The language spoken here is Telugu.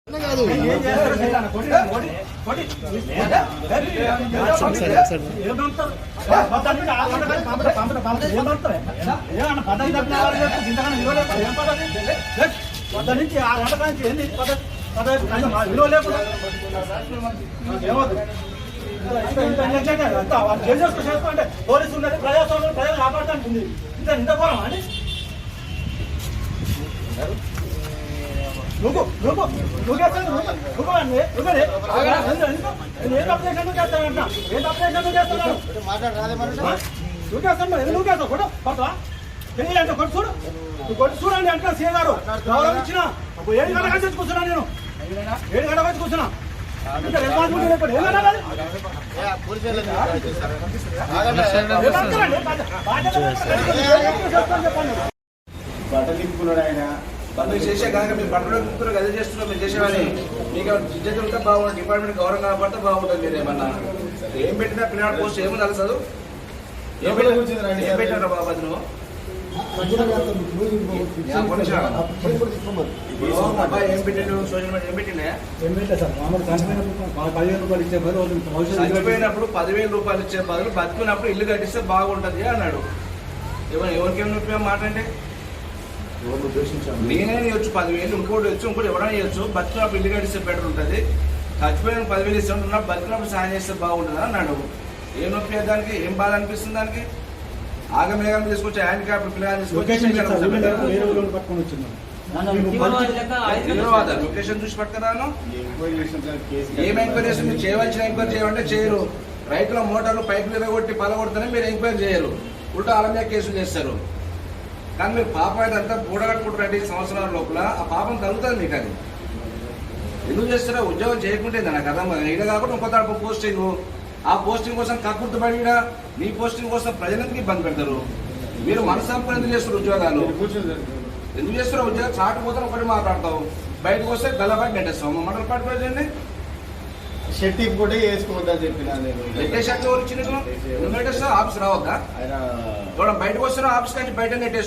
నుంచి 6 గంటల నుంచి ఏంది విలువ లేకుండా చేసుకోండి. పోలీసు ఉన్నది ప్రజాస్వామ్యం ప్రజలు కాపాడటానికి ఉంది. ఇంత పోరాం అండి. నువ్వు ఏ తప్పు చేస్తాను చేస్తానంట ఏ తప్పు చేస్తాను చేస్తున్నాను నువ్వు చేస్తాను ఎందుకు చేస్తావు కొట్టు కొట్టవా తెలియాలంటే కొట్టు చూడు నువ్వు కొట్టు చూడండి అంటే సీఏ గారు గౌరవం ఇచ్చిన 7 గంటల నుంచి కూర్చున్నా నేను 7 గంటల నుంచి కూర్చున్నా ఇంకా రెస్పాన్సిబిలిటీ బట్టలు ఆయన మీరు చేసే కనుక మీరు బట్టలు నింపుకున్నారు అదే చేస్తున్నారు మీరు చేసేవాని మీకు ఇజ్జత్ ఉంటే బాగుంటుంది డిపార్ట్మెంట్ గౌరవం కాపాడితే బాగుంటుంది మీరు ఏమన్నా ఏం పెట్టినా పిల్లవాడు పోస్ట్ ఏమో తెలుసు ఏం పెట్టారు బాబు అది నువ్వు అబ్బాయి ఏం పెట్టాడు సోషల్ మీడియా ఏం పెట్టిండే చనిపోయినప్పుడు 10,000 రూపాయలు ఇచ్చే బదులు బతుకున్నప్పుడు ఇల్లు కట్టిస్తే బాగుంటుంది అన్నాడు ఎవరికేమైనా మాట అంటే నేనే ఇవ్వచ్చు 10,000 ఇంకోటి వచ్చు ఇంకోటి ఎవరైనా ఇవ్వచ్చు బతుకున్నప్పుడు ఇల్లు కట్టిస్తే బెటర్ ఉంటుంది చచ్చిపోయిన 10,000 ఇస్తున్నప్పుడు బతుకున్నప్పుడు సాయం చేస్తే బాగుంటుంది అన్నాడు ఏం నొప్పి దానికి ఏం బాధ అనిపిస్తుంది దానికి ఆగమేఘం తీసుకొచ్చి హ్యాండిక్యాప్ పిల్లలు తీసుకొచ్చి లొకేషన్ చూసి పట్టుకున్నాను ఏం ఎంక్వైరీ చేస్తే మీరు చేయవలసిన ఎంక్వైరీ చేయాలంటే చేయరు రైతుల మోటార్లు పైపులు ఇరగొట్టి పలగొడితేనే మీరు ఎంక్వైరీ చేయరు ఉల్టా అలా మీద కేసులు చేస్తారు కానీ మీరు పాపం అయితే అంతా కూడగట్టుకుంటారు 2 సంవత్సరాల లోపల ఆ పాపం తగ్గుతుంది మీకు అది ఎందుకు చేస్తారా ఉద్యోగం చేయకుంటే నాకు అర్థం ఇక్కడ కాకుండా ఇంకొక పోస్టింగ్ ఆ పోస్టింగ్ కోసం కక్కుర్తుపడి మీ పోస్టింగ్ కోసం ప్రజలందరికీ ఇబ్బంది పెడతారు మీరు మనసంపూర్ణ ఎందుకు చేస్తారు ఉద్యోగాలు ఎందుకు చేస్తారు ఉద్యోగాలు చాటుపోతే ఒకటి మాట్లాడతావు బయటకు వస్తే గల్లబాటి నెట్టేస్తావు మండల పార్టీ ప్రజల్ని షర్టీ కూడా వేసుకోవద్దని చెప్పిన నెట్టేసాక ఎవరు ఇచ్చిన నువ్వు నెట్టేస్తావు ఆఫీస్ రావద్దా బయటకు వస్తున్నా ఆఫీస్ కానీ బయట నెట్టేస్తావు